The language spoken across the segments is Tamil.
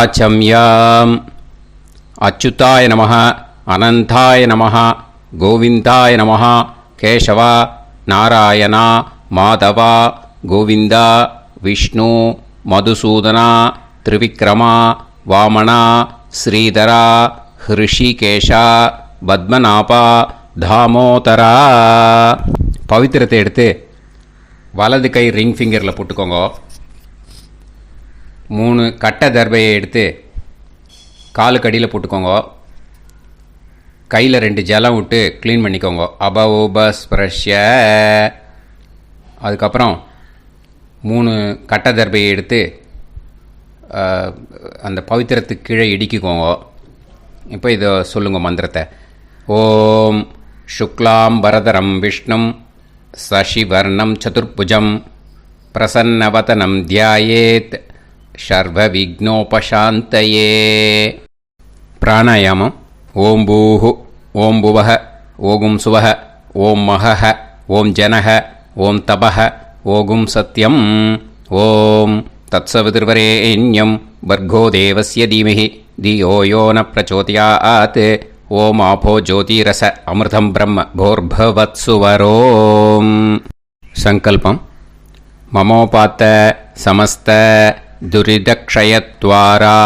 ஆச்சம்யாம். அச்சுதாய நமः, அனந்தாய நமः, கோவிந்தாய நமः, கேசவா, நாராயணா, மாதவா, கோவிந்தா, விஷ்ணு, மதுசூதனா, திரிவிக்ரமா, வாமனா, ஸ்ரீதரா, ஹிருஷிகேஷா, பத்மநாபா, தாமோதரா. பவித்திரத்தை எடுத்து வலது கை ரிங் ஃபிங்கரில் போட்டுக்கோங்க. 3 கட்டை தர்பையை எடுத்து காலுக்கடியில் போட்டுக்கோங்க. கையில் 2 ஜலம் விட்டு க்ளீன் பண்ணிக்கோங்க. அபவோபஸ்பிரஷ்ய. அதுக்கப்புறம் 3 கட்டை தர்பையை எடுத்து அந்த பவித்திரத்துக்கு கீழே இடிக்கிக்கோங்க. இப்போ இதை சொல்லுங்க மந்திரத்தை. ஓம் சுக்லாம் வரதரம் விஷ்ணும் சசிவர்ணம் சதுர்புஜம் பிரசன்னவதனம் தியாயேத் சர்வ விக்னோபசாந்தயே. பிராணாயாமம். ஓம் பூஹு, ஓம் புவஹ, ஓகும் சுவஹ, ஓம் மஹஹ, ஓம் ஜனஹ, ஓம் தபஹ, ஓகும் சத்யம். ஓம் தத்சவிதுர்வரேண்யம் பர்கோ தேவஸ்ய தீமஹி தியோ யோ ந பிரச்சோதயாத். ஓம் ஆபோ ஜோதிரச அமிர்தம் பிரம்ம போர்பவத்சுவரோம். சங்கல்பம். மமோபாத்த சமஸ்த துரிதக்ஷயத்வாரா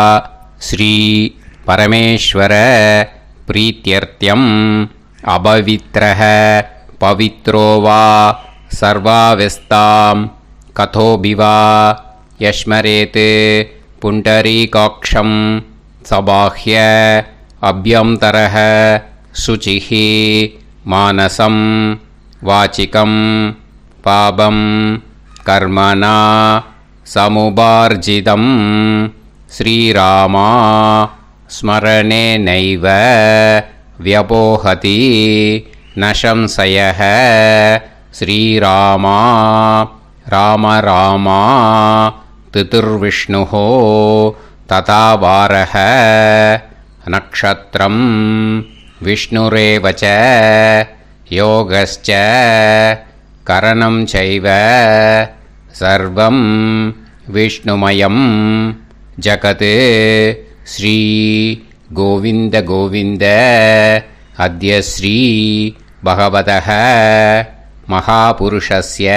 ஸ்ரீ பரமேஸ்வர பிரீத்யர்த்தியம் அபவித்ரஹ பவித்ரோ வா சர்வாவஸ்தாம் கதோபிவா யஸ்மரேத் புண்டரீகாக்ஷம் சபாஹ்ய அப்யந்தரஹ சுசிஹ மானசம் வாசிகம் பாபம் கர்மணா சமுபார்ஜிதம் ஸ்ரீராமா ஸ்மரணேனைவ வ்யபோஹதி ந சம்சயः. ஸ்ரீராமா ராம ராமா திதிர்விஷ்ணுः ததா வாரः. நக்ஷத்ரம் விஷ்ணுரேவ ச யோகஸ்ச கரணம் சைவ சர்வம் விஷ்ணுமயம் ஜகத். ஸ்ரீ கோவிந்த கோவிந்த அத்ய ஸ்ரீ பகவதः மகாபுருஷஸ்ய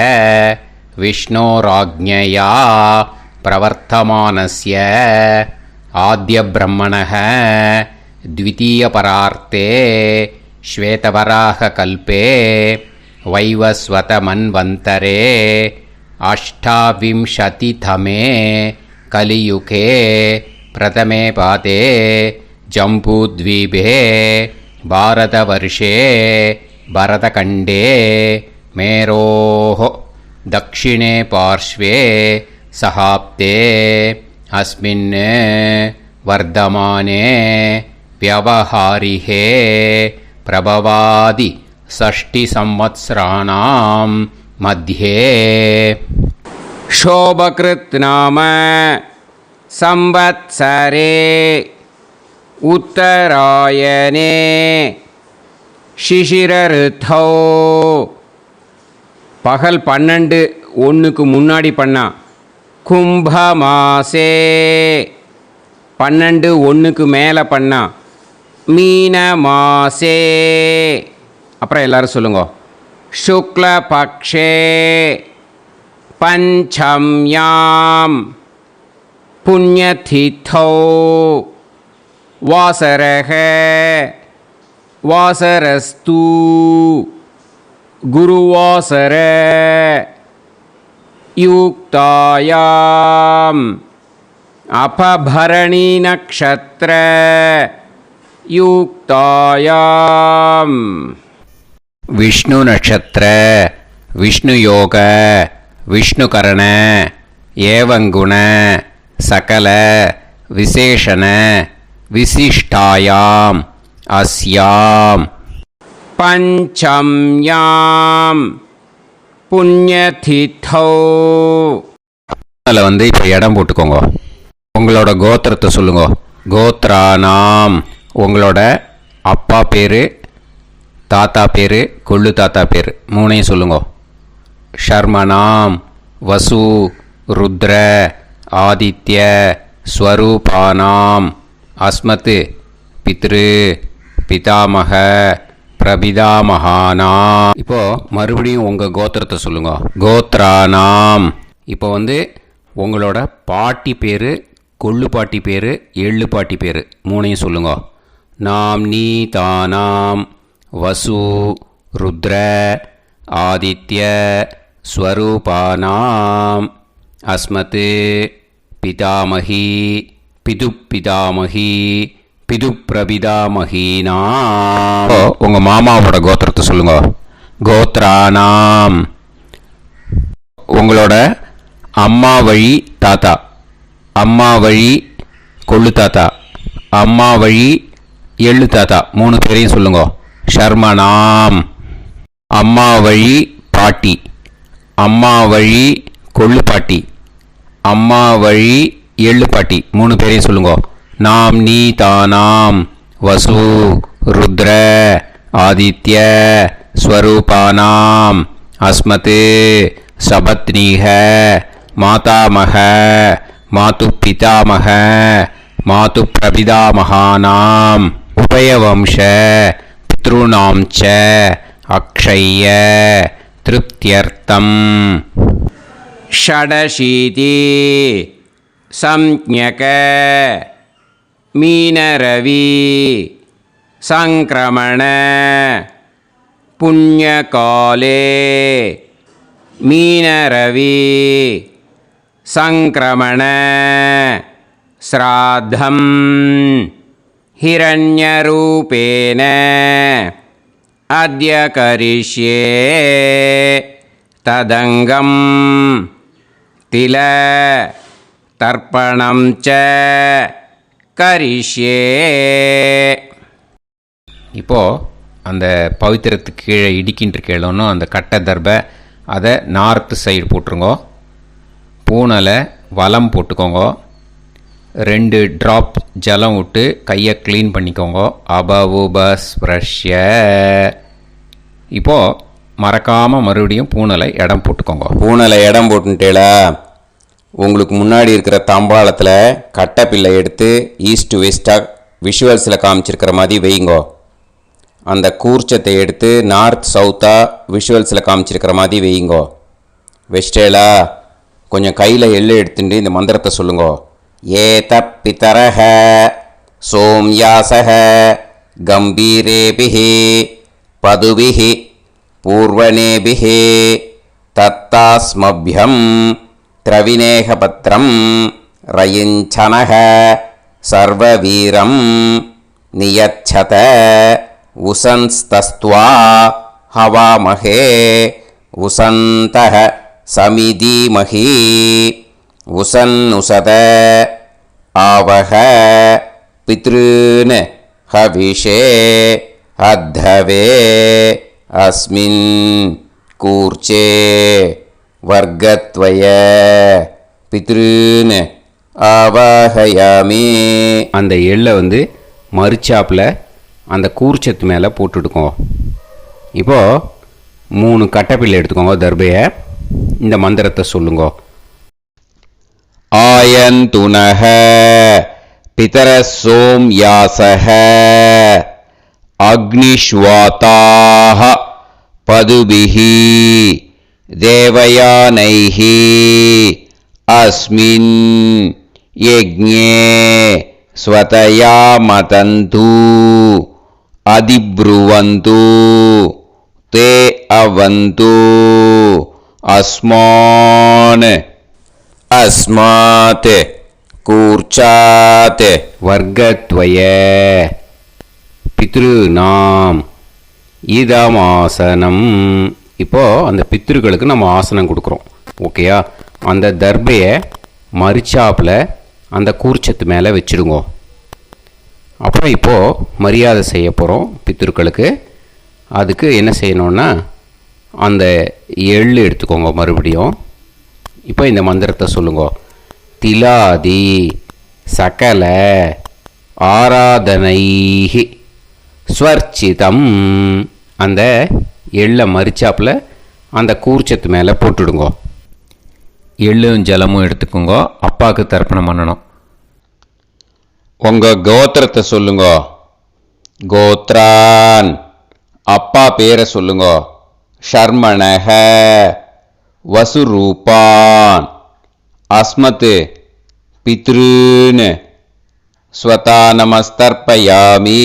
விஷ்ணோராஜ்ஞயா பிரவர்த்தமானஸ்ய ஆத்ய பிரம்மணः த்விதீயபரார்த்தே ஸ்வேதவராக கல்பே வைவஸ்வத மன்வந்தரே அஷ்டாவிம்சதிதமே கலியுகே பிரதமே பாதே ஜம்பூத்வீபே பாரதவர்ஷே பரதகண்டே மேரோः தக்ஷிணே பார்ஷ்வே சஹாப்தே அஸ்மின் வர்தமானே வியவஹாரிஹே பிரபவாதி ஷஷ்டி சம்வத்சராணாம் மத்யே. சோபக்ருத் நாம சம்வத்சரே உத்தராயணே சிசிரருத்தோ. பகல் 12:01 முன்னாடி பண்ணா. கும்பமாசே 12:01 மேலே பண்ணா. மீன மாசே. அப்புறம் எல்லாரும் சொல்லுங்க. சுக்லபக்ஷே பஞ்சம்யாம் புண்ணியதிதோ வாசரஹ வாசரஸ்து குருவாசர யுக்தாயாம் அபபரணி நக்ஷத்ர யுக்தாயாம். விஷ்ணு நட்சத்திர விஷ்ணு யோக விஷ்ணுகரண ஏவங்குண சகல விசேஷண விசிஷ்டாயாம் அஸ்யாம் பஞ்சம்யாம் புண்ணியதிதோ. அதில் இப்போ இடம் போட்டுக்கோங்க. உங்களோட கோத்திரத்தை சொல்லுங்க. கோத்ரானாம் உங்களோட அப்பா பேர், தாத்தா பேர், கொள்ளு தாத்தா பேர் 3ஐயும் சொல்லுங்க. ஷர்மனாம் வசு ருத்ர ஆதித்ய ஸ்வரூபானாம் அஸ்மத் பித்ரு பிதாமக பிரபிதாமகானாம். இப்போது மறுபடியும் உங்கள் கோத்திரத்தை சொல்லுங்க. கோத்ரானாம். இப்போ உங்களோட பாட்டி பேர், கொள்ளு பாட்டி பேர், எள்ளு பாட்டி பேர் மூணையும் சொல்லுங்க. நாம் நீ தானாம் வசு ருத்ர ஆதித்ய ஸ்வரூபானாம் அஸ்மத் பிதாமகி பிதுப்பிதாமகி பிதுப்பிரபிதாமகீனாம். உங்கள் மாமாவோட கோத்திரத்தை சொல்லுங்க. கோத்ரானாம். உங்களோட அம்மா வழி தாத்தா, அம்மா வழி கொள்ளு தாத்தா, அம்மா வழி எள்ளு தாத்தா மூணு பேரையும் சொல்லுங்க. ஷர்மனாம். அம்மா வழி பாட்டி, அம்மா வழி கொள்ளு பாட்டி, அம்மா வழி எள்ளு பாட்டி மூணு பேரையும் சொல்லுங்க. நாம் நீ தானாம் வசு ருத்ர ஆதித்ய ஸ்வரூபானாம் அஸ்மத் சபத்னீஹ மாதாமக மாது பிதாமக மாது பிரபிதாமகானாம் உபயவம்ச பித்ருணாம் ச அக்ஷய்ய திருப்தியர்த்தம். ஷடசீதி சம்ஞக மீனரவி சங்கிரமண புண்ணியகாலே மீனரவி சங்கிரமண ஸ்ராத்தம் ஹிரண்யரூபேன அத்ய கரிஷ்யே ததங்கம் தில தர்ப்பணம் ச கரிஷ்யே. இப்போது அந்த பவித்திரத்துக்கு கீழே இடிக்கின்ற கீழே அந்த கட்டை தர்பை அதை நார்த்து சைடு போட்டுருங்கோ. பூனலை வலம் போட்டுக்கோங்க. 2 ட்ராப் ஜலம் விட்டு கையை க்ளீன் பண்ணிக்கோங்க. அபவுபஸ்ப்ரஷ்ய. இப்போது மறக்காமல் மறுபடியும் பூனலை இடம் போட்டுக்கோங்க. பூனலை இடம் போட்டுட்டேளா, உங்களுக்கு முன்னாடி இருக்கிற தாம்பாளத்தில் கட்டைப்பிள்ளை எடுத்து ஈஸ்ட் டு வெஸ்டாக விஷுவல்ஸில் காமிச்சிருக்கிற மாதிரி வைங்கோ. அந்த கூர்ச்சத்தை எடுத்து நார்த் சவுத்தாக விஷுவல்ஸில் காமிச்சிருக்கிற மாதிரி வைங்கோ. வெஸ்டேலா கொஞ்சம் கையில் எள்ளு எடுத்துட்டு இந்த மந்திரத்தை சொல்லுங்கோ. ஏத பிதரஹ சோம்யாசஹ கம்பீரேபிஹி பதுபிஹி பூர்வனேபிஹி தத்தாஸ்மப்யம் திரவிநேகபத்ரம் ரயிஞ்சனஹ சர்வவீரம் நியச்சத உசன்ஸ்தஸ்த்வா ஹவாமஹே உசந்தஹ சமிதீமஹி உசன்னுசத ஆவஹ பித்ருன் ஹவிஷே அத்தவே அஸ்மின் கூர்ச்சே வர்க்கத்வய பித்ருன் ஆவாஹயாமி. அந்த எள்ளை மறுச்சாப்பில் அந்த கூர்ச்சத்து மேலே போட்டுடுக்கோங்க. இப்போது 3 கட்டைப்பிள்ளை எடுத்துக்கோங்க. தர்பையை இந்த மந்திரத்தை சொல்லுங்க. ஆயந்துனஹ பிதர சோம்யாசஹ அக்னிஷ்வாதாஹ பதுபிஹி தேவயானைஹி அஸ்மின் யஜ்ஞே ஸ்வதயா மதந்து அதிப்ருவந்து தே அவது அஸ்மான் அஸ்மாத் கூர்ச்சாத் வர்க்கத்வய பித்ருநாம் இதமாசனம். இப்போது அந்த பித்ருக்களுக்கு நம்ம ஆசனம் கொடுக்குறோம். ஓகேயா? அந்த தர்பையை மரிச்சாப்பில் அந்த கூர்ச்சத்து மேலே வச்சுடுங்கோ. அப்புறம் இப்போது மரியாதை செய்ய போகிறோம் பித்ருக்களுக்கு. அதுக்கு என்ன செய்யணுன்னா அந்த எள்ளு எடுத்துக்கோங்க. மறுபடியும் இப்போ இந்த மந்திரத்தை சொல்லுங்க. திலாதி சகல ஆராதனைஹி ஸ்வர்ச்சிதம். அந்த எள்ளை மரிச்சாப்பில் அந்த கூர்ச்சத்து மேலே போட்டுடுங்கோ. எள்ளும் ஜலமும் எடுத்துக்கோங்க. அப்பாவுக்கு தர்ப்பணம் பண்ணணும். உங்க கோத்திரத்தை சொல்லுங்க. கோத்ரான். அப்பா பேரை சொல்லுங்க. ஷர்மணஹ. வசுரூபான். அஸ்மத் பித்ருன்னு. ஸ்வதா நமஸ்தர்ப்பயாமி.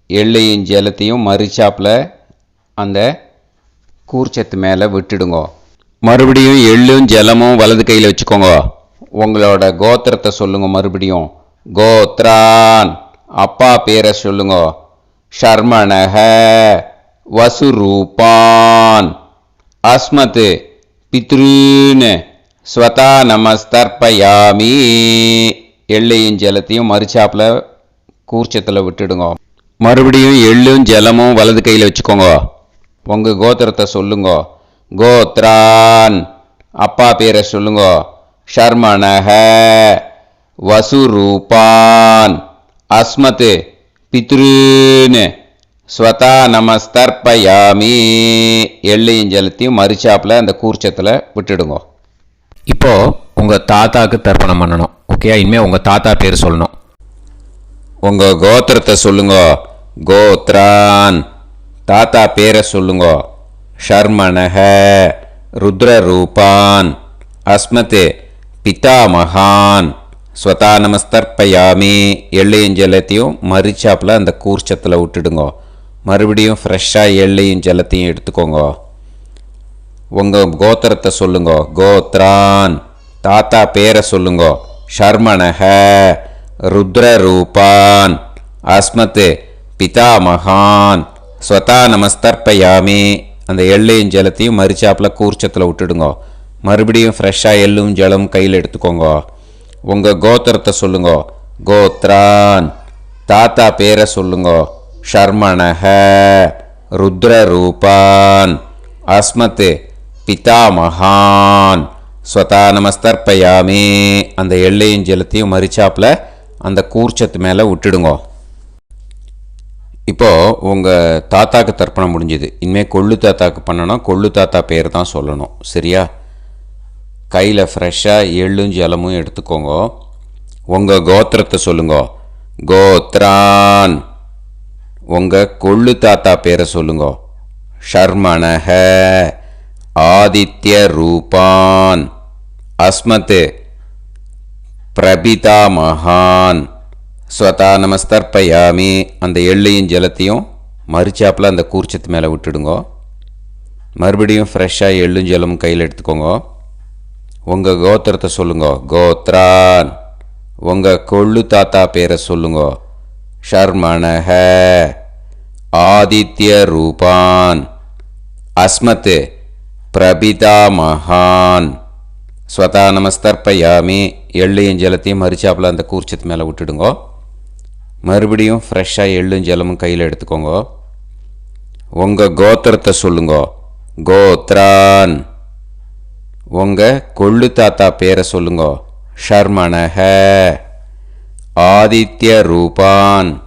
எள்ளையும் ஜலத்தையும் மறிச்சாப்பில் அந்த கூர்ச்சத்து மேலே விட்டுடுங்க. மறுபடியும் எள்ளும் ஜலமும் வலது கையில் வச்சுக்கோங்க. உங்களோட கோத்திரத்தை சொல்லுங்க. மறுபடியும் கோத்ரான். அப்பா பேரை சொல்லுங்க. ஷர்மணஹ. வசுரூபான். அஸ்மத் பித்ருன்னு. ஸ்வதா நமஸ்தர்ப்பயாமி. எள்ளையும் ஜலத்தையும் மறிச்சாப்பில் கூர்ச்சத்தில் விட்டுடுங்க. மறுபடியும் எள்ளும் ஜலமும் வலது கையில் வச்சுக்கோங்க. உங்கள் கோத்திரத்தை சொல்லுங்க. கோத்ரான். அப்பா பேரை சொல்லுங்க. ஷர்மணஹ. வசுரூபான். அஸ்மத் பித்ருன்னு. ஸ்வதா நமஸ்தர்ப்பயாமி. எள்ளையும் ஜலத்தையும் மறிச்சாப்பில் அந்த கூர்ச்சத்தில் விட்டுடுங்க. இப்போது உங்கள் தாத்தாவுக்கு தர்ப்பணம் பண்ணணும். ஓகே, இனிமேல் உங்கள் தாத்தா பேர் சொல்லணும். உங்கள் கோத்திரத்தை சொல்லுங்க. கோத்ரான். தாத்தா பேரை சொல்லுங்க. ஷர்மணஹ. ருத்ரரூபான். அஸ்மத் பிதாமகான். ஸ்வதா நமஸ்தர்ப்பயாமி. எள்ளையும் ஜலத்தையும் மறிச்சாப்பில் அந்த கூர்ச்சத்தில் விட்டுடுங்க. மறுபடியும் ஃப்ரெஷ்ஷாக எள்ளையும் ஜலத்தையும் எடுத்துக்கோங்க. உங்கள் கோத்திரத்தை சொல்லுங்க. கோத்ரான். தாத்தா பேரை சொல்லுங்க. ஷர்மணஹ. ருத்ரரூபான். அஸ்மத் பிதாமகான். ஸ்வதா நமஸ்தர்ப்பயாமி. அந்த எள்ளையும் ஜலத்தையும் மறிச்சாப்பில் கூர்ச்சத்தில் விட்டுடுங்க. மறுபடியும் ஃப்ரெஷ்ஷாக எள்ளும் ஜலம் கையில் எடுத்துக்கோங்க. உங்கள் கோத்திரத்தை சொல்லுங்க. கோத்ரான். தாத்தா பேரை சொல்லுங்க. ஷர்மணஹ. ருத்ரரூபான். அஸ்மத் பிதாமகான். ஸ்வதா நமஸ்தர்ப்பயாமி. அந்த எள்ளையும் ஜலத்தையும் மறிச்சாப்பில் அந்த கூர்ச்சத்து மேலே விட்டுடுங்க. இப்போது உங்கள் தாத்தாக்கு தர்ப்பணம் முடிஞ்சுது. இனிமேல் கொள்ளு தாத்தாக்கு பண்ணணும். கொள்ளு தாத்தா பேர் தான் சொல்லணும். சரியா? கையில் ஃப்ரெஷ்ஷாக எள்ளும் ஜலமும் எடுத்துக்கோங்க. உங்கள் கோத்திரத்தை சொல்லுங்க. கோத்ரான். உங்கள் கொள்ளு தாத்தா பேரை சொல்லுங்க. ஷர்மணஹ. ஆதித்ய ரூபான். அஸ்மத் பிரபிதாமகான். ஸ்வதா நமஸ்தர்ப்பயாமி. அந்த எள்ளையும் ஜலத்தையும் மறிச்சாப்பில் அந்த கூர்ச்சத்து மேலே விட்டுடுங்க. மறுபடியும் ஃப்ரெஷ்ஷாக எள்ளும் ஜலமும் கையில் எடுத்துக்கோங்க. உங்கள் கோத்திரத்தை சொல்லுங்க. கோத்ரான். உங்கள் கொள்ளு தாத்தா பேரை சொல்லுங்க. ஷர்மணஹ. ஆதித்ய ரூபான். அஸ்மத் பிரபிதாமகான். ஸ்வதா நமஸ்தர்ப்பயாமி. எள்ளையும் ஜலத்தையும் மறிச்சாப்பில் அந்த கூர்ச்சத்து மேலே விட்டுடுங்க. மறுபடியும் ஃப்ரெஷ்ஷாக எள்ளும் ஜலமும் கையில் எடுத்துக்கோங்க. உங்கள் கோத்திரத்தை சொல்லுங்க. கோத்ரான். உங்கள் கொள்ளு தாத்தா பேரை சொல்லுங்க. ஷர்மணஹ. ஆதித்ய ரூபான்.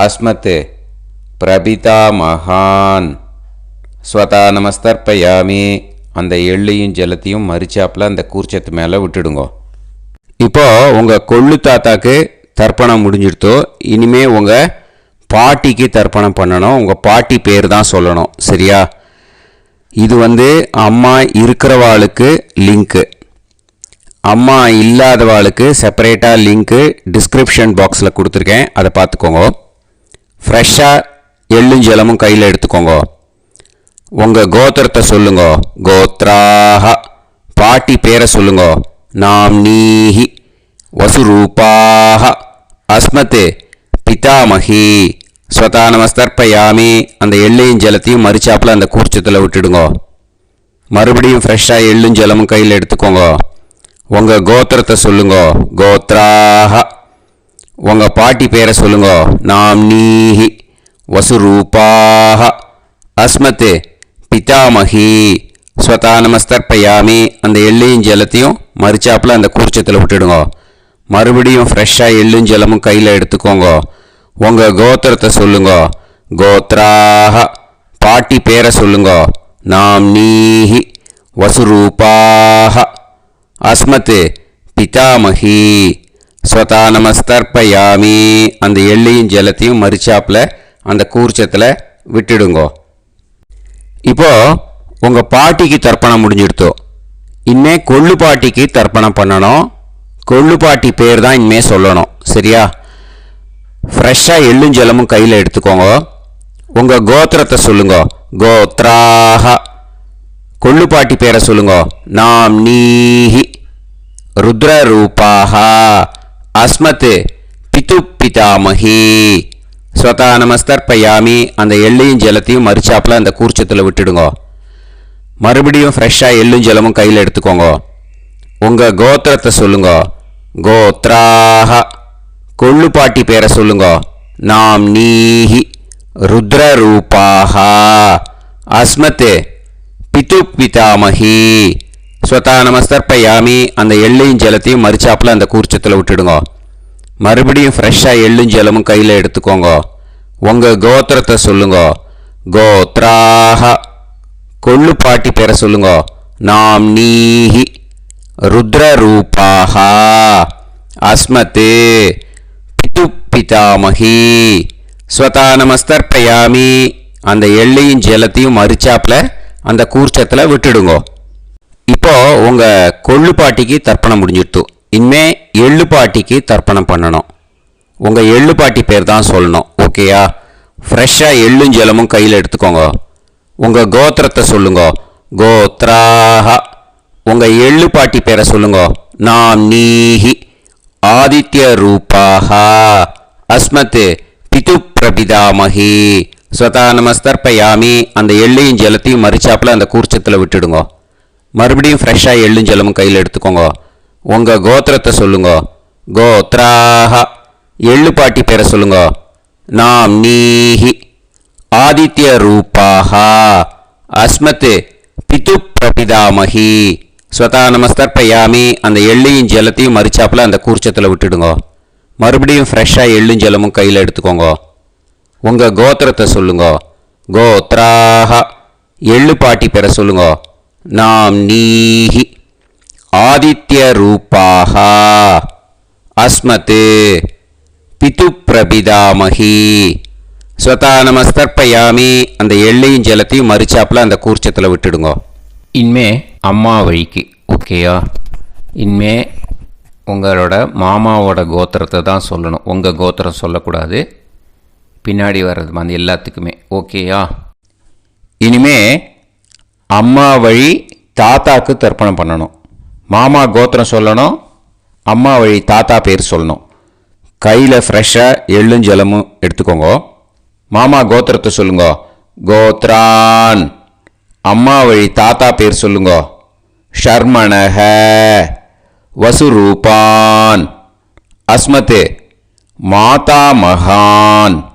அஸ்மத் பிரபிதாமகான். ஸ்வதா நமஸ்தர்ப்பயாமி. அந்த எள்ளையும் ஜலத்தையும் மறிச்சாப்பில் அந்த கூர்ச்சத்து மேலே விட்டுடுங்க. இப்போது உங்கள் கொள்ளு தாத்தாக்கு தர்ப்பணம் முடிஞ்சிடுத்தோ. இனிமே உங்கள் பாட்டிக்கு தர்ப்பணம் பண்ணணும். உங்கள் பாட்டி பேர் தான் சொல்லணும். சரியா? இது அம்மா இருக்கிறவாளுக்கு லிங்க்கு. அம்மா இல்லாதவாளுக்கு செப்பரேட்டாக லிங்க்கு டிஸ்கிரிப்ஷன் பாக்ஸில் கொடுத்துருக்கேன். அதை பார்த்துக்கோங்க. ஃப்ரெஷ்ஷாக எள்ளும் ஜலமும் கையில் எடுத்துக்கோங்க. உங்கள் கோத்திரத்தை சொல்லுங்க. கோத்ராஹ. பாட்டி பேரை சொல்லுங்க. நாம்னீஹி. வசுரூபாஹ. அஸ்மத் பிதாமகி. ஸ்வதா நமஸ்தர்ப்பயாமி. அந்த எள்ளையும் ஜலத்தையும் மறிச்சாப்பில் அந்த கூர்ச்சத்தில் விட்டுடுங்க. மறுபடியும் ஃப்ரெஷ்ஷாக எள்ளும் ஜலமும் கையில் எடுத்துக்கோங்க. உங்கள் கோத்திரத்தை சொல்லுங்க. கோத்ராஹ. உங்கள் பாட்டி பேரை சொல்லுங்க. நாம்னீஹி. வசுரூபாஹ. அஸ்மத் பிதாமகி. ஸ்வதா நமஸ்தர்ப்பயாமி. அந்த எள்ளையும் ஜலத்தையும் மறிச்சாப்பில் அந்த கூர்ச்சத்தில் விட்டுடுங்க. மறுபடியும் ஃப்ரெஷ்ஷாக எள்ளும் ஜலமும் கையில் எடுத்துக்கோங்க. உங்கள் கோத்திரத்தை சொல்லுங்க. கோத்ராஹ. பாட்டி பேரை சொல்லுங்க. நாம்னீஹி. வசுரூபாஹ. அஸ்மத் பிதாமகி. ஸ்வதானமஸ்தர்ப்பயாமி. அந்த எள்ளையும் ஜலத்தையும் மரிச்சாப்பில் அந்த கூர்ச்சத்தில் விட்டுடுங்கோ. இப்போ உங்கள் பாட்டிக்கு தர்ப்பணம் முடிஞ்சிடுத்தோ. இனிமே கொள்ளு பாட்டிக்கு தர்ப்பணம் பண்ணணும். கொள்ளு பாட்டி பேர் தான் இனிமே சொல்லணும். சரியா? ஃப்ரெஷ்ஷாக எள்ளும் ஜலமும் கையில் எடுத்துக்கோங்க. உங்கள் கோத்திரத்தை சொல்லுங்க. கோத்ராஹ. கொள்ளு பாட்டி பேரை சொல்லுங்க. நாம் நீஹி ருத்ரரூபாஹ அஸ்மத் பிது பிதாமஹி. ஸ்வதானமஸ்தர்ப்பயாமி. அந்த எள்ளையும் ஜலத்தையும் மரிச்சாப்பில் அந்த கூர்ச்சத்தில் விட்டுடுங்க. மறுபடியும் ஃப்ரெஷ்ஷாக எள்ளும் ஜலமும் கையில் எடுத்துக்கோங்க. உங்கள் கோத்திரத்தை சொல்லுங்க. கோத்ராஹ. கொள்ளு பாட்டி பேரை சொல்லுங்க. நாம் நீஹி ருத்ரரூபாஹ அஸ்மத் பிது பிதாமஹி. ஸ்வதானமஸ்தர்ப்பயாமி. அந்த எள்ளையும் ஜலத்தையும் மரிச்சாப்பில் அந்த கூர்ச்சத்தில் விட்டுடுங்க. மறுபடியும் ஃப்ரெஷ்ஷாக எள்ளும் ஜலமும் கையில் எடுத்துக்கோங்க. உங்கள் கோத்திரத்தை சொல்லுங்க. கோத்ராஹ. கொள்ளு பாட்டி பேரை சொல்லுங்க. நாம் நீஹி ருத்ரரூபாஹ அஸ்மத் பிது பிதாமஹி. ஸ்வதானமஸ்தர்ப்பயாமி. அந்த எள்ளையும் ஜலத்தையும் மரிச்சாப்பில் அந்த கூர்ச்சத்தில் விட்டுடுங்க. இப்போ உங்கள் கொள்ளு பாட்டிக்கு தர்ப்பணம் முடிஞ்சிடுத்து. இனிமே எள்ளு பாட்டிக்கு தர்ப்பணம் பண்ணணும். உங்கள் எள்ளு பாட்டி பேர் தான் சொல்லணும். ஓகேயா? ஃப்ரெஷ்ஷாக எள்ளும் ஜலமும் கையில் எடுத்துக்கோங்க. உங்கள் கோத்திரத்தை சொல்லுங்க. கோத்ராஹ. உங்கள் எள்ளு பாட்டி பேரை சொல்லுங்க. நாம் நீஹி ஆதித்ய ரூபாஹ அஸ்மத் பிது பிரபிதாமஹி. ஸ்வதானமஸ்தர்ப்பயாமி. அந்த எள்ளையும் ஜலத்தையும் மரிச்சாப்பில் அந்த கூர்ச்சத்தில் விட்டுடுங்க. மறுபடியும் ஃப்ரெஷ்ஷாக எள்ளும் ஜலமும் கையில் எடுத்துக்கோங்க. உங்கள் கோத்திரத்தை சொல்லுங்க. கோத்ராஹ. எள்ளு பாட்டி பேரை சொல்லுங்க. நாம் நீஹி ஆதித்ய ரூபாஹ அஸ்மத் பிது பிரபிதாமஹி. ஸ்வதானமஸ்தர்ப்பயாமி. அந்த எள்ளையும் ஜலத்தையும் மரிச்சாப்பில் அந்த கூர்ச்சத்தில் விட்டுடுங்க. மறுபடியும் ஃப்ரெஷ்ஷாக எள்ளும் ஜலமும் கையில் எடுத்துக்கோங்க. உங்கள் கோத்திரத்தை சொல்லுங்க. கோத்ராஹ. எள்ளு பாட்டி பேரை சொல்லுங்க. நாம் நீஹி ஆதித்ய ரூபாஹ அஸ்மத் பிது பிரபிதாமஹி. ஸ்வதானமஸ்தர்ப்பயாமி. அந்த எள்ளையும் ஜலத்தையும் மரிச்சாப்பில் அந்த கூர்ச்சத்தில் விட்டுடுங்க. இனிமே அம்மா வழிக்கு. ஓகேயா? இனிமே உங்களோட மாமாவோட கோத்திரத்தை தான் சொல்லணும். உங்கள் கோத்திரம் சொல்லக்கூடாது. பின்னாடி வர்றது அந்த எல்லாத்துக்குமே. ஓகேயா? இனிமே அம்மா வழி தாத்தாக்கு தர்ப்பணம் பண்ணணும். மாமா கோத்திரம் சொல்லணும். அம்மா வழி தாத்தா பேர் சொல்லணும். கையில் ஃப்ரெஷ்ஷாக எள்ளும் ஜலமும் எடுத்துக்கோங்க. மாமா கோத்திரத்தை சொல்லுங்க. கோத்ரான். அம்மா வழி தாத்தா பேர் சொல்லுங்க. ஷர்மணஹ வசுரூபான் அஸ்மத் மாதா மகான்.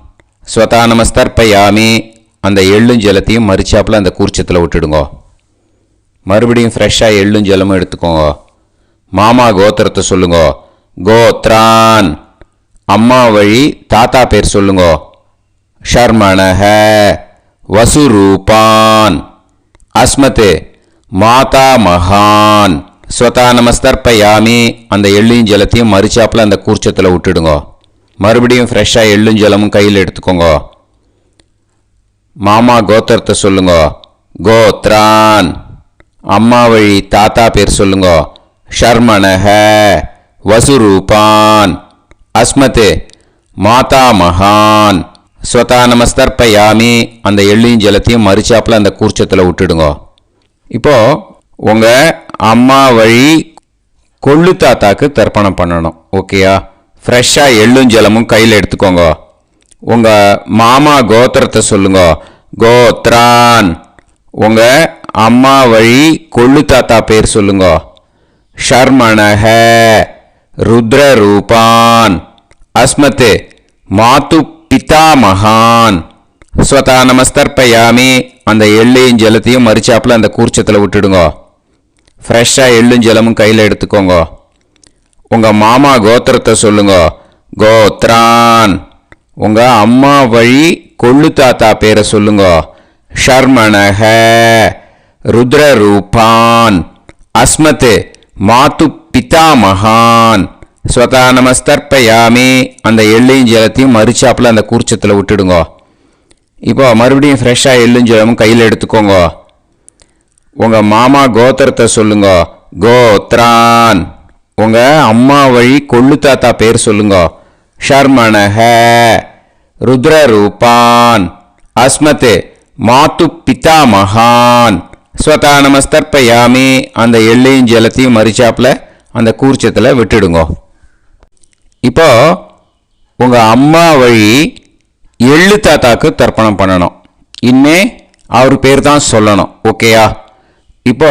ஸ்வதானமஸ்தர்ப்பயாமி. அந்த எள்ளும் ஜலத்தையும் மரிச்சாப்பில் அந்த கூர்ச்சத்தில் விட்டுடுங்க. மறுபடியும் ஃப்ரெஷ்ஷாக எள்ளும் ஜலமும் எடுத்துக்கோங்க. மாமா கோத்திரத்தை சொல்லுங்க. கோத்ரான். அம்மா வழி தாத்தா பேர் சொல்லுங்க. ஷர்மணஹ வசுரூபான் அஸ்மத் மாதா மகான். ஸ்வதானமஸ்தர்ப்பயாமி. அந்த எள்ளையும் ஜலத்தையும் மரிச்சாப்பில் அந்த கூர்ச்சத்தில் விட்டுடுங்க. மறுபடியும் ஃப்ரெஷ்ஷாக எள்ளும் ஜலமும் கையில் எடுத்துக்கோங்க. மாமா கோத்திரத்தை சொல்லுங்க. கோத்ரான். அம்மா வழி தாத்தா பேர் சொல்லுங்க. ஷர்மணஹ வசுரூபான் அஸ்மத் மாதா மகான். ஸ்வதானமஸ்தர்ப்பயாமி. அந்த எள்ளையும் ஜலத்தையும் மரிச்சாப்பில் அந்த கூர்ச்சத்தில் விட்டுடுங்க. இப்போது உங்கள் அம்மா வழி கொள்ளு தாத்தாக்கு தர்ப்பணம் பண்ணணும். ஓகேயா? ஃப்ரெஷ்ஷாக எள்ளும் ஜலமும் கையில் எடுத்துக்கோங்க. உங்கள் மாமா கோத்திரத்தை சொல்லுங்க. கோத்ரான். உங்கள் அம்மா வழி கொள்ளு தாத்தா பேர் சொல்லுங்க. ஷர்மணஹ ருத்ரரூபான் அஸ்மத் மாது பிதாமகான். ஸ்வதானமஸ்தர்ப்பயாமி. அந்த எள்ளையும் ஜலத்தையும் மரிச்சாப்பில் அந்த கூர்ச்சத்தில் விட்டுடுங்க. ஃப்ரெஷ்ஷாக எள்ளும் ஜலமும் கையில் எடுத்துக்கோங்க. உங்கள் மாமா கோத்திரத்தை சொல்லுங்க. கோத்ரான். உங்கள் அம்மா வழி கொள்ளு தாத்தா பேரை சொல்லுங்க. ஷர்மணஹ ருத்ரரூபான் அஸ்மத் மாது பிதாமகான். ஸ்வதா நமஸ்தர்ப்பயாமி அந்த எள்ளையும் ஜலத்தையும் மறிச்சாப்புல அந்த கூர்ச்சத்தில் விட்டுடுங்க. இப்போ மறுபடியும் ஃப்ரெஷ்ஷாக எள்ளும் ஜலமும் கையில் எடுத்துக்கோங்க. உங்கள் மாமா கோத்திரத்தை சொல்லுங்க. கோத்ரான். உங்கள் அம்மா வழி கொள்ளு தாத்தா பேர் சொல்லுங்க. ஷர்மணஹ ருத்ரரூபான் அஸ்மத் மாத்து பிதா மகான் ஸ்வதா நமஸ்தர்ப்பயாமி அந்த எள்ளையும் ஜலத்தையும் மறிச்சாப்புல அந்த கூர்ச்சத்தில் விட்டுடுங்க. இப்போ உங்கள் அம்மா வழி எள்ளு தாத்தாக்கு தர்ப்பணம் பண்ணணும். இனிமே அவர் பேர் தான் சொல்லணும். ஓகேயா? இப்போ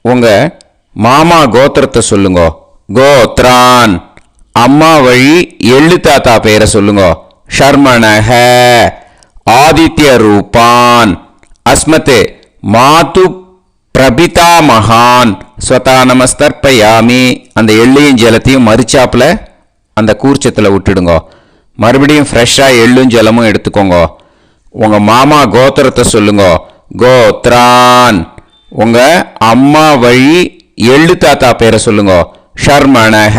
உங்கள் மாமா கோத்திரத்தை சொல்லுங்க. கோத்ரான். அம்மா வழி எள்ளு தாத்தா பேரை சொல்லுங்க. ஷர்மணஹ ஆதித்ய ரூபான் அஸ்மத் மாது பிரபிதா மகான் ஸ்வதா நமஸ்தர்ப்பயாமி அந்த எள்ளையும் ஜலத்தையும் மறிச்சாப்புல அந்த கூர்ச்சத்தில் விட்டுடுங்க. மறுபடியும் ஃப்ரெஷ்ஷாக எள்ளும் ஜலமும் எடுத்துக்கோங்க. உங்கள் மாமா கோத்திரத்தை சொல்லுங்க. கோத்ரான். உங்கள் அம்மா வழி எள்ளு தாத்தா பேரை சொல்லுங்க. ஷர்மணஹ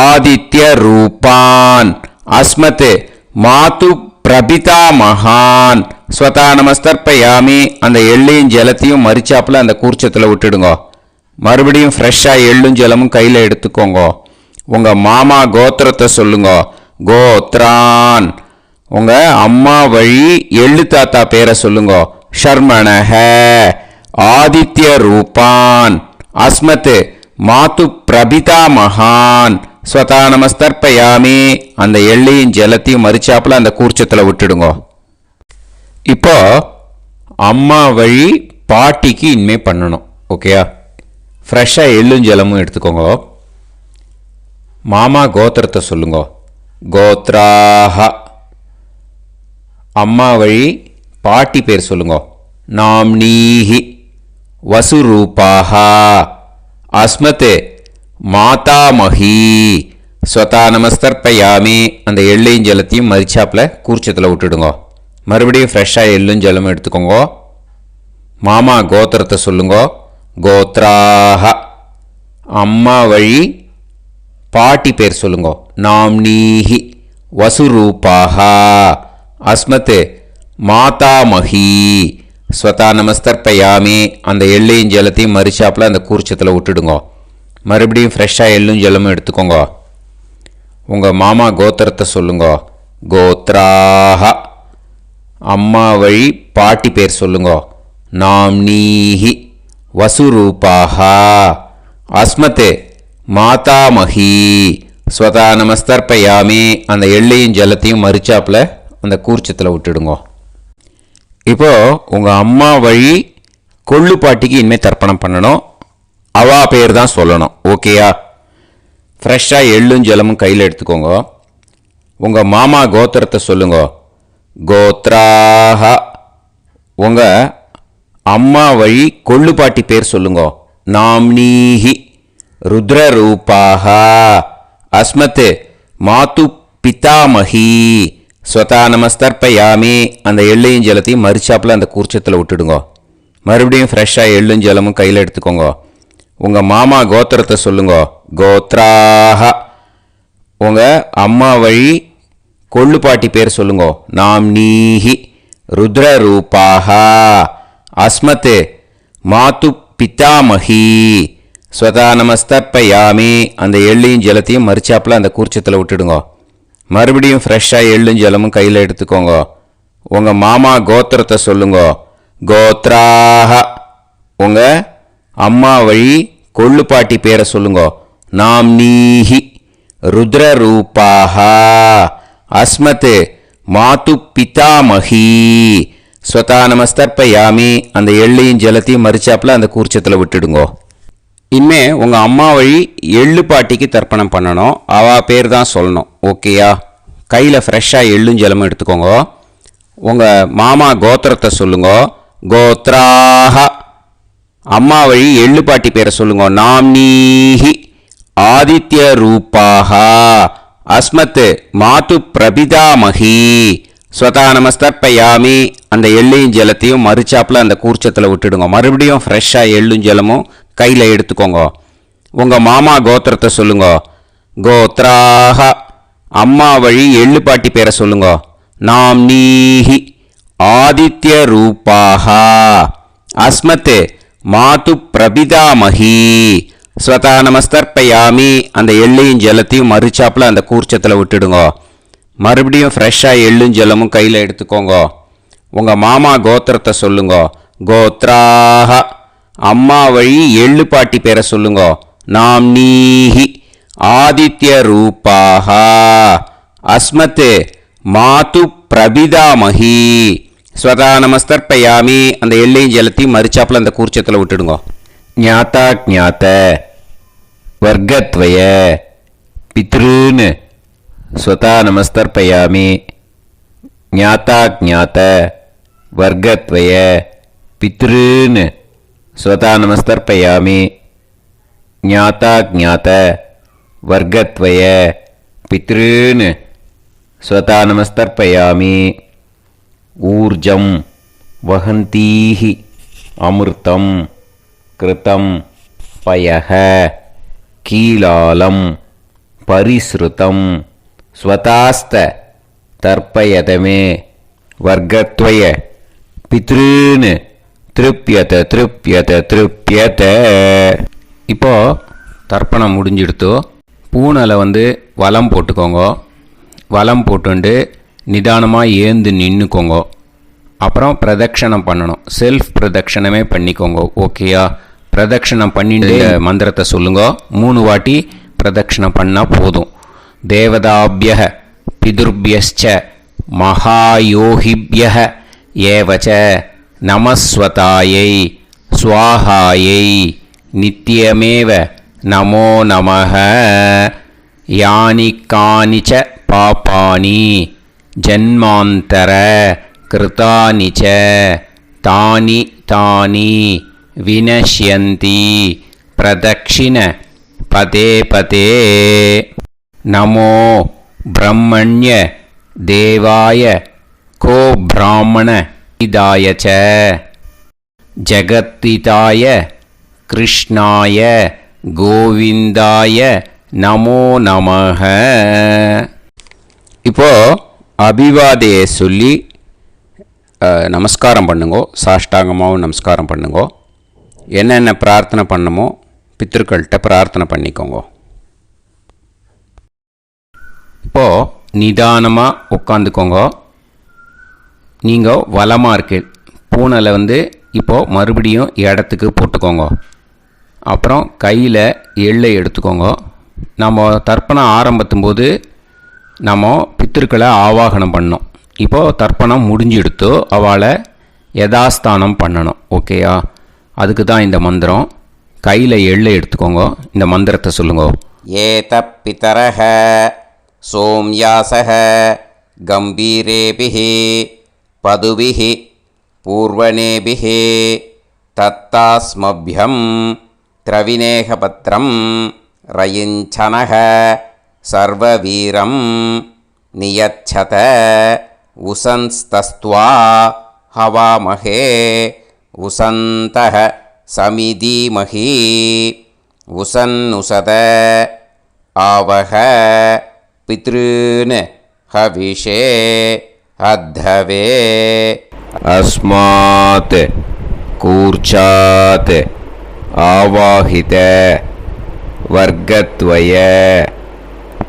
ஆதித்ய ரூபான் அஸ்மத் மாது பிரபிதா மகான் ஸ்வதா நமஸ்தர்ப்பயாமி அந்த எள்ளையும் ஜலத்தையும் மறிச்சாப்புல அந்த கூர்ச்சத்தில் விட்டுடுங்க. மறுபடியும் ஃப்ரெஷ்ஷாக எள்ளும் ஜலமும் கையில் எடுத்துக்கோங்க. உங்கள் மாமா கோத்திரத்தை சொல்லுங்க. கோத்ரான். உங்கள் அம்மா வழி எள்ளு தாத்தா பேரை சொல்லுங்க. ஷர்மணஹ ஆதித்ய ரூபான் அஸ்மத் மாது பிரபிதா மகான் ஸ்வதா நமஸ்தர்ப்பயாமி அந்த எள்ளையும் ஜலத்தையும் மறிச்சாப்புல அந்த கூர்ச்சத்தில் விட்டுடுங்க. இப்போ அம்மா வழி பாட்டிக்கு இனிமே பண்ணணும். ஓகேயா? ஃப்ரெஷ்ஷாக எள்ளும் ஜலமும் எடுத்துக்கோங்க. மாமா கோத்திரத்தை சொல்லுங்க. கோத்ராஹ. அம்மா வழி பாட்டி பேர் சொல்லுங்க. நாம்னீஹி வசுரூபாஹ அஸ்மத் மாதாமஹி ஸ்வதா நமஸ்தர்ப்பயாமி அந்த எள்ளையும் ஜலத்தையும் மறிச்சாப்புல கூர்ச்சத்தில் விட்டுடுங்க. மறுபடியும் ஃப்ரெஷ்ஷாக எள்ளும் ஜலமும் எடுத்துக்கோங்க. மாமா கோத்திரத்தை சொல்லுங்க. கோத்ராஹ. அம்மா வழி பாட்டி பேர் சொல்லுங்க. நாம்னீஹி வசுரூபாஹ அஸ்மத் மாதாமஹி ஸ்வதா நமஸ்தர்ப்பயாமி அந்த எள்ளையும் ஜலத்தையும் மறிச்சாப்புல அந்த கூர்ச்சத்தில் விட்டுடுங்க. மறுபடியும் ஃப்ரெஷ்ஷாக எள்ளும் ஜலமும் எடுத்துக்கோங்க. உங்கள் மாமா கோத்திரத்தை சொல்லுங்க. கோத்ராஹ. அம்மா வழி பாட்டி பேர் சொல்லுங்க. நாம்னீஹி வசுரூபாஹ அஸ்மத் மாதாமஹி ஸ்வதா நமஸ்தர்ப்பயாமி அந்த எள்ளையும் ஜலத்தையும் மறிச்சாப்புல அந்த கூர்ச்சத்தில் விட்டுடுங்க. இப்போ உங்கள் அம்மா வழி கொள்ளு பாட்டிக்கு இனிமேல் தர்ப்பணம் பண்ணணும். அவா பேர் தான் சொல்லணும். ஓகேயா? ஃப்ரெஷ்ஷாக எள்ளும் ஜலமும் கையில் எடுத்துக்கோங்க. உங்கள் மாமா கோத்திரத்தை சொல்லுங்க. கோத்ராஹ. உங்கள் அம்மா வழி கொள்ளு பாட்டி பேர் சொல்லுங்க. நாம்னீஹி ருத்ரரூபாஹ அஸ்மத் மாது பிதாமஹி ஸ்வதா நமஸ்தர்ப்பயாமி அந்த எள்ளையும் ஜலத்தையும் மறிச்சாப்புல அந்த கூர்ச்சத்தில் விட்டுடுங்க. மறுபடியும் ஃப்ரெஷ்ஷாக எள்ளும் ஜலமும் கையில் எடுத்துக்கோங்க. உங்கள் மாமா கோத்திரத்தை சொல்லுங்க. கோத்ராஹ. உங்கள் அம்மா வழி கொள்ளு பாட்டி பேர் சொல்லுங்க. நாம்னீஹி ருத்ரரூபாஹ அஸ்மத் மாது பிதாமஹி ஸ்வதா நமஸ்தர்ப்பயாமி அந்த எள்ளையும் ஜலத்தையும் மறிச்சாப்புல அந்த கூர்ச்சத்தில் விட்டுடுங்க. மறுபடியும் ஃப்ரெஷ்ஷாக எள்ளும் ஜலமும் கையில் எடுத்துக்கோங்க. உங்கள் மாமா கோத்திரத்தை சொல்லுங்க. கோத்ராஹ. உங்கள் அம்மா வழி கொள்ளு பாட்டி பேரை சொல்லுங்க. நாம்னீஹி ருத்ரரூபாஹ அஸ்மத் மாது பிதாமஹி ஸ்வதா நமஸ்தர்ப்பயாமி அந்த எள்ளையும் ஜலத்தையும் மறிச்சாப்புல அந்த கூர்ச்சத்தில் விட்டுடுங்க. இனிமே உங்கள் அம்மா வழி எள்ளு பாட்டிக்கு தர்ப்பணம் பண்ணணும். அவள் பேர் தான் சொல்லணும். ஓகேயா? கையில் ஃப்ரெஷ்ஷாக எள்ளும் ஜலமும் எடுத்துக்கோங்க. உங்கள் மாமா கோத்திரத்தை சொல்லுங்க. கோத்ராஹ. அம்மா வழி எள்ளு பாட்டி பேரை சொல்லுங்க. நாம்னீஹி ஆதித்ய ரூபாஹ அஸ்மத் மாது பிரபிதாமஹி ஸ்வதா நமஸ்தர்ப்பயாமி அந்த எள்ளையும் ஜலத்தையும் மறிச்சாப்புல அந்த கூர்ச்சத்தில் விட்டுடுங்க. மறுபடியும் ஃப்ரெஷ்ஷாக எள்ளும் ஜலமும் கையில் எடுத்துக்கோங்க. உங்கள் மாமா கோத்திரத்தை சொல்லுங்க. கோத்ராஹ. அம்மா வழி எள்ளு பாட்டி பேரை சொல்லுங்க. நாம் நீஹி ஆதித்ய ரூபாக அஸ்மத் மாது பிரபிதாமகி ஸ்வதா நமஸ்தர்ப்பயாமி. அந்த எள்ளையும் ஜலத்தையும் மறுச்சாப்பில் அந்த கூர்ச்சத்தில் விட்டுடுங்க. மறுபடியும் ஃப்ரெஷ்ஷாக எள்ளும் ஜலமும் கையில் எடுத்துக்கோங்க. உங்கள் மாமா கோத்திரத்தை சொல்லுங்க. கோத்ராஹ. அம்மா வழி எள்ளு பாட்டி பேரை சொல்லுங்க. நாம் நீஹி ஆதித்ய ரூபாக அஸ்மத் மாது பிரபிதாமகி ஸ்வதா நமஸ்தர்ப்பயாமி. அந்த எள்ளையும் ஜலத்தையும் மறுச்சாப்பில் அந்த கூர்ச்சத்தில் விட்டுடுங்க. ஞாத்தா ஜாத்த வர்க்கத்வய பித்ருன் ஸ்வதா நமஸ்தர்ப்பயாமி. ஞாத்தா ஜாத்த வர்க்கத்வய பித்ருன் ஸ்வதா நமஸ்தர்ப்பயாமி. ஞாத்தா ஜாத்த வர்க்கத்வய பித்ருன் ஸ்வதா நமஸ்தர்ப்பயாமி. ஊர்ஜம் வஹந்தீஹி அமிர்தம் கிருதம் பயஹ கீலாலம் பரிஸ்ருதம் ஸ்வதாஸ்த தர்ப்பயதமே வர்க்கத்வய பித்ருன் திருப்யத திருப்யத திருப்யத. இப்போ தர்ப்பணம் முடிஞ்சிடுத்தோ. பூனலை வலம் போட்டுக்கோங்க. வலம் போட்டுண்டு நிதானமாக ஏந்து நின்றுக்கோங்க. அப்புறம் பிரதட்சணம் பண்ணணும். செல்ஃப் பிரதட்சணமே பண்ணிக்கோங்க. ஓகேயா? பிரதட்சணம் பண்ணிட்டு மந்திரத்தை சொல்லுங்க. 3 வாட்டி பிரதட்சணம் பண்ணால் போதும். தேவதாபிய பிதுர்பியச்ச மகாயோகிபிய ஏவச்ச நமஸ்வதாயை ஸ்வாஹாயை நித்யமேவ நமோ நமஹ. யானி கானிச்ச பாபானி ஜன்மாந்தர கிருதானி ச தானி தானி வினஷ்யந்தி பிரதக்ஷிண பதே பதே. நமோ பிரம்மண்ய தேவாய கோ பிராமண இதாய ச ஜகத்திதாய கிருஷ்ணாய கோவிந்தாய நமோ நமஹ. இப்போ அபிவாதையை சொல்லி நமஸ்காரம் பண்ணுங்கோ. சாஷ்டாங்கமாகவும் நமஸ்காரம் பண்ணுங்கோ. என்னென்ன பிரார்த்தனை பண்ணமோ பித்திருக்கள்கிட்ட பிரார்த்தனை பண்ணிக்கோங்க. இப்போது நிதானமாக உட்காந்துக்கோங்க. நீங்கள் வலமாக இருக்கு பூனலை இப்போது மறுபடியும் இடத்துக்கு போட்டுக்கோங்க. அப்புறம் கையில் எள்ளை எடுத்துக்கோங்க. நம்ம தர்ப்பணம் ஆரம்பித்தும் போது நம்ம பித்திருக்களை ஆவாகனம் பண்ணோம். இப்போது தர்ப்பணம் முடிஞ்செடுத்தோ அவளை யதாஸ்தானம் பண்ணணும். ஓகேயா? அதுக்கு தான் இந்த மந்திரம். கையில் எள்ளை எடுத்துக்கோங்க. இந்த மந்திரத்தை சொல்லுங்க. ஏத பிதரஹ சோம்யாசஹ கம்பீரேபிஹி பதுபிஹி பூர்வணேபிஹி தத்தாஸ்மப்யம் திரவிநேகபத்ரம் ரயிஞ்சனஹ சர்வவீரம் நியச்சத உசன்ஸ்தஸ்த்வா ஹவாமஹே உசந்தஹ சமிதீமஹி உசன்னுசத ஆவஹ பித்ருன் ஹவிஷே அத்தவே. அஸ்மாத் கூர்ச்சாத் ஆவாஹித வர்க்கத்வய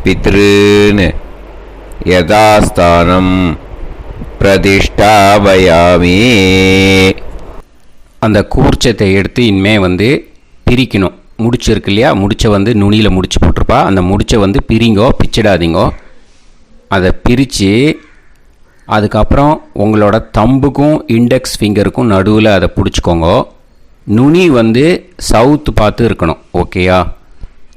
பித்ருன் யதாஸ்தானம் பிரதிஷ்டாபயாமி. அந்த கூர்ச்சத்தை எடுத்து இனிமே பிரிக்கணும். முடிச்சு இருக்கு இல்லையா? முடிச்சை நுனியில் முடிச்சு போட்டிருப்பா. அந்த முடிச்சை பிரிங்கோ, பிச்சிடாதீங்கோ. அதை பிரித்து அதுக்கப்புறம் உங்களோட தம்புக்கும் இண்டெக்ஸ் ஃபிங்கருக்கும் நடுவில் அதை பிடிச்சிக்கோங்க. நுனி சவுத்து பார்த்து இருக்கணும். ஓகேயா?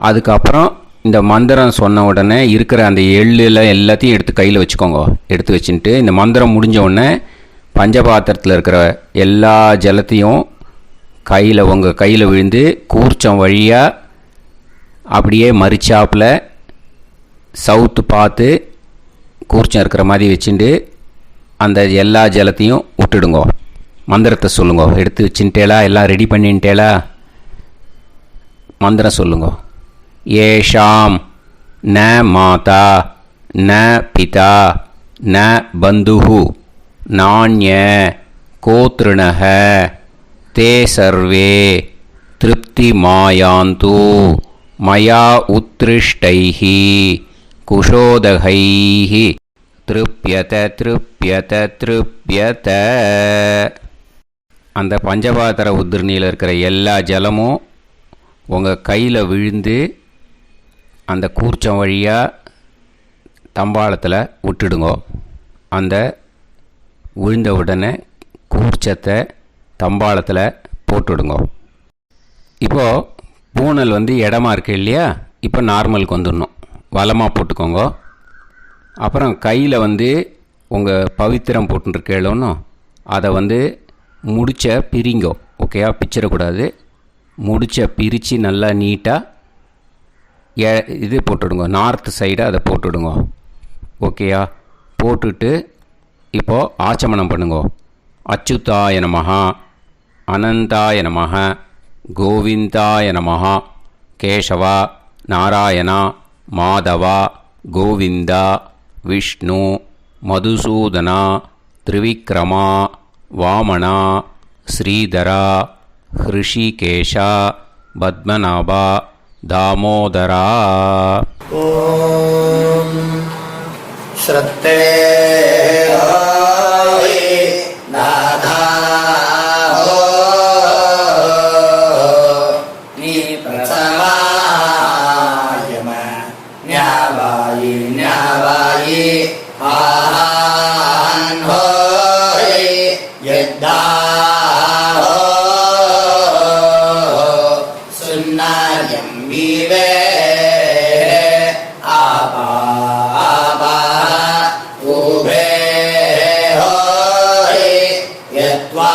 அதுக்கப்புறம் இந்த மந்திரம் சொன்ன உடனே இருக்கிற அந்த எள்ளில் எல்லாத்தையும் எடுத்து கையில் வச்சுக்கோங்க. எடுத்து வச்சுட்டு இந்த மந்திரம் முடிஞ்ச உடனே பஞ்சபாத்திரத்தில் இருக்கிற எல்லா ஜலத்தையும் உங்கள் கையில் விழுந்து கூர்ச்சம் வழியாக அப்படியே மறிச்சாப்பில் சவுத்து பார்த்து கூர்ச்சம் இருக்கிற மாதிரி வச்சுட்டு அந்த எல்லா ஜலத்தையும் விட்டுடுங்க. மந்திரத்தை சொல்லுங்க. எடுத்து வச்சுட்டேலா? எல்லாம் ரெடி பண்ணிட்டேலா? மந்திரம் சொல்லுங்க. ஏஷாம் ந மாதா ந பிதா ந பந்துஹு நாண்ய கோத்ருணஹ தே சர்வே திருப்திமாயாந்து மயா உத்ருஷ்டைஹி குஷோதகைஹி திருப்யத திருப்யத திருப்யத. அந்த பஞ்சபாத்திர உதிர்ணியில் இருக்கிற எல்லா ஜலமும் உங்கள் கையில் விழுந்து அந்த கூர்ச்சம் வழியாக தம்பாளத்தில் விட்டுடுங்க. அந்த விழுந்த உடனே கூர்ச்சத்தை தம்பாளத்தில் போட்டுவிடுங்க. இப்போது பூனல் இடமா இருக்கு இல்லையா, இப்போ நார்மலுக்கு வந்துடணும். வலமாக போட்டுக்கோங்க. அப்புறம் கையில் உங்கள் பவித்திரம் போட்டுருக்கேளோன்னு அதை முடிச்ச பிரிங்கோ. ஓகேயா, பிச்சிடக்கூடாது. முடிச்ச பிரித்து நல்லா நீட்டாக இது போட்டுடுங்க. நார்த் சைடை அதை போட்டுடுங்க. ஓகேயா, போட்டுட்டு இப்போது ஆச்சமனம் பண்ணுங்க. அச்சுதாய நமஹ, அனந்தாய நமஹ, கோவிந்தாய நமஹ, கேசவா, நாராயணா, மாதவா, கோவிந்தா, விஷ்ணு, மதுசூதனா, திரிவிக்ரமா, வாமனா, ஸ்ரீதரா, ஹிருஷிகேஷா, பத்மநாபா, தாமோதரா. ஓம் ஸ்ரத்தே நாதா நீ பிரசமாயம ஞாவாயி ஞாவாயி ஆஹான் ஹோய் யத்தா சுன்னாயம் விவே ஆபா ஆபா உபே ஹோய் யத்வா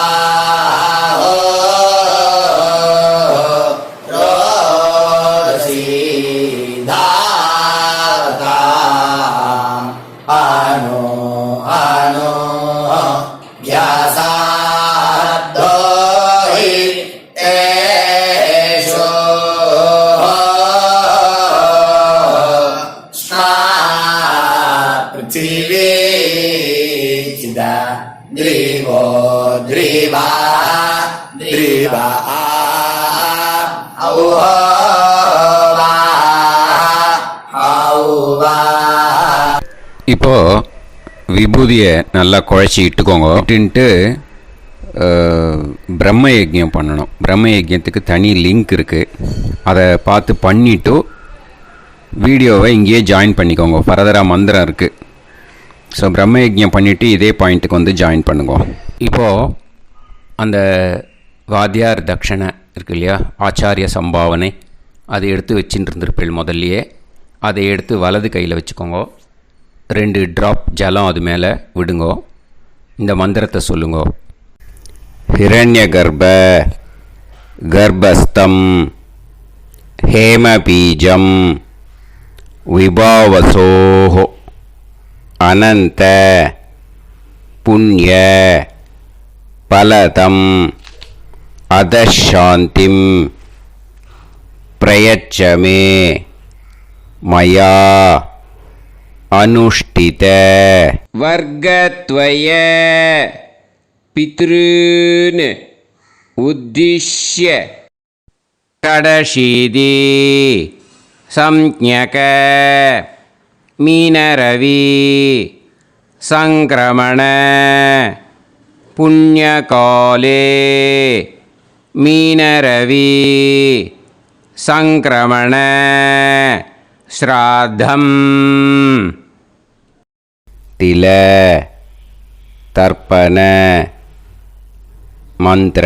ரோதசி தாவதா ஆனோ ஆனோ வ்யாசாப்தோஹி ஏஷோ ஸ்னா பிருத்திவி சிதா த்ரிவோ த்ரிவா த்ரிவா ஔவா ஔவா. இப்போது விபூதியை நல்லா குழச்சி இட்டுக்கோங்க. இட்டுன்ட்டு பிரம்ம யஜ்யம் பண்ணணும். பிரம்ம யஜ்யத்துக்கு தனி லிங்க் இருக்குது. அதை பார்த்து பண்ணிவிட்டு வீடியோவை இங்கேயே ஜாயின் பண்ணிக்கோங்க. ஃபர்தராக மந்திரம் இருக்குது. ஸோ பிரம்ம யஜ்யம் பண்ணிவிட்டு இதே பாயிண்ட்டுக்கு ஜாயின் பண்ணுங்க. இப்போது அந்த வாத்தியார் தட்சணை இருக்கு இல்லையா, ஆச்சாரிய சம்பாவனை, அதை எடுத்து வச்சுட்டு இருந்திருப்பேள் முதல்லையே. அதை எடுத்து வலது கையில் வச்சுக்கோங்க. 2 ட்ராப் ஜலம் அது மேலே விடுங்கோ. இந்த மந்திரத்தை சொல்லுங்கோ. ஹிரண்ய கர்ப்ப கர்ப்பஸ்தம் ஹேமபீஜம் விபாவசோஹோ அனந்த புண்ணிய பலதம் அதசாந்திம் பிரயச்சமே மயா அனுஷ்டித வர்க்கத்வய பித்ருன் உத்திஷ்ய ஷடஷீதி சம்ஞக மீனரவி சங்கிரமண புண்ணியகாலே மீனரவி சங்கிரமண ஸ்ராத்தம் தில தர்ப்பண மந்திர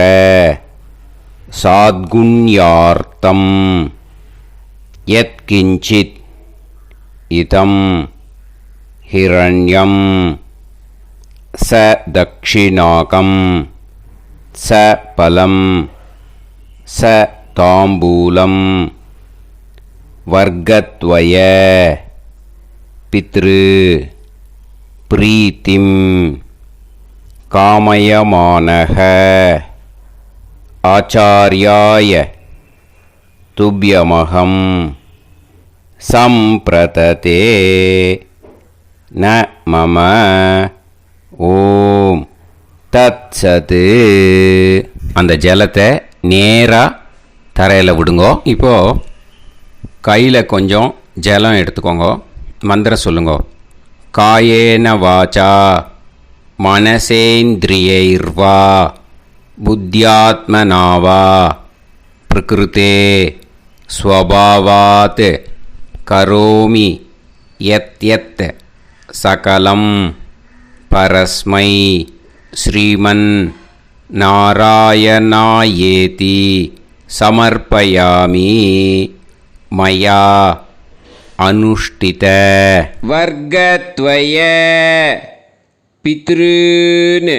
சாத்குண்யார்த்தம் யத்கிஞ்சித் இதம் ஹிரண்யம் ச தக்ஷிணாகம் ச பலம் ச தாம்பூலம் வர்க்கத்வய பித்ரு பிரீத்திம் காமயமானக ஆச்சார்யாய துப்யமகம் சம்பிரததே ந மம ஓம் தத்சது. அந்த ஜலத்தை நேராக தரையில் விடுங்கோ. இப்போது கையில் கொஞ்சம் ஜலம் எடுத்துக்கோங்க. மந்திரம் சொல்லுங்க. காயேன வாச்சா மனசேந்திரியைர்வா புத்தியாத்மனாவா பிரகிருதே ஸ்வபாவாத் கரோமி யத் யத் சகலம் பரஸ்மை ஸ்ரீமன் நாராயணாயேதி சமர்ப்பயாமி மயா அனுஷ்டித வர்க்கத்வய பித்ருன்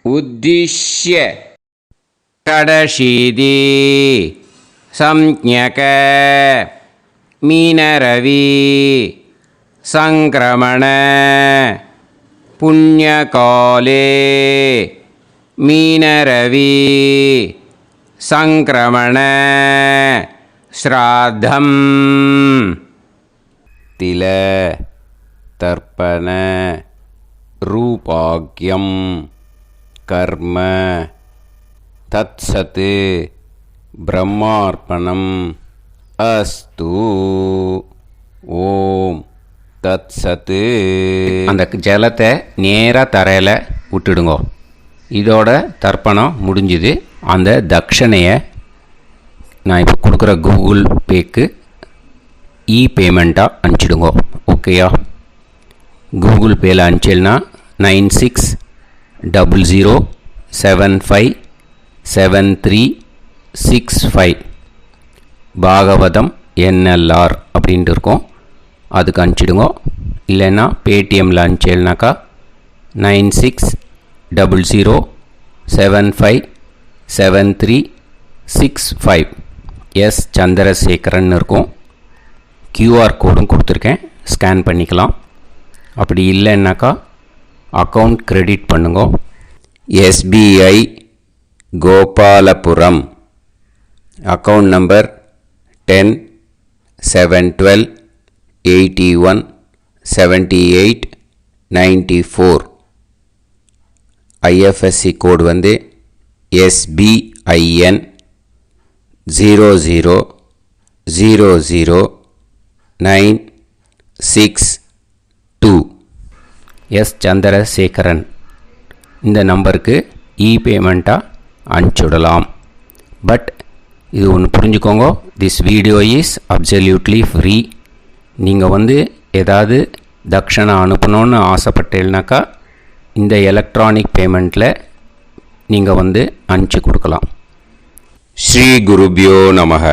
உத்திஷ்ய ஷடஷீதி சம்ஞக மீனரவி சங்கிரமண புண்ணியகாலே மீனரவி சங்கிரமண ஸ்ராத்தம் தில தர்ப்பண ரூபாக்யம் கர்ம தத்சத் பிரம்மார்ப்பணம் அஸ்து. ஓம் தத்சத். அந்த ஜலத்தை நேராக தரையில் விட்டுடுங்கோ. இதோட தர்ப்பணம் முடிஞ்சுது. அந்த தட்சணையை நான் இப்போ கொடுக்குற கூகுள் பேக்கு பேமெண்ட்டாக அனுப்பிச்சிடுங்கோ. ஓகேயா? கூகுள் பேயில் அனுப்பிச்சில்னா 9600757365 பாகவதம் NLR அப்படின்ட்டு இருக்கோம். அதுக்கு அனுப்பிச்சிடுங்கோ. இல்லைன்னா பேடிஎம்மில் அனுப்பிச்சில்னாக்கா 9600757365 எஸ் சந்திரசேகரன் இருக்கும். QR கோடும் கொடுத்துருக்கேன், ஸ்கேன் பண்ணிக்கலாம். அப்படி இல்லைன்னாக்கா அக்கௌண்ட் கிரெடிட் பண்ணுங்க. SBI Gopalapuram account number 10-7-12-81-78-94. IFSC கோடு வந்து SBIN 0000962. எஸ் சந்திரசேகரன். இந்த நம்பருக்கு பேமெண்ட்டாக அனுப்பிச்சுடலாம். பட் இது ஒன்று புரிஞ்சுக்கோங்க, this video is absolutely free. நீங்கள் வந்து ஏதாவது தட்சணை அனுப்பணுன்னு ஆசைப்பட்டேன்னாக்கா இந்த எலக்ட்ரானிக் பேமெண்ட்டில் நீங்கள் வந்து அனுப்பிச்சி கொடுக்கலாம். ஸ்ரீ குருபியோ நமக.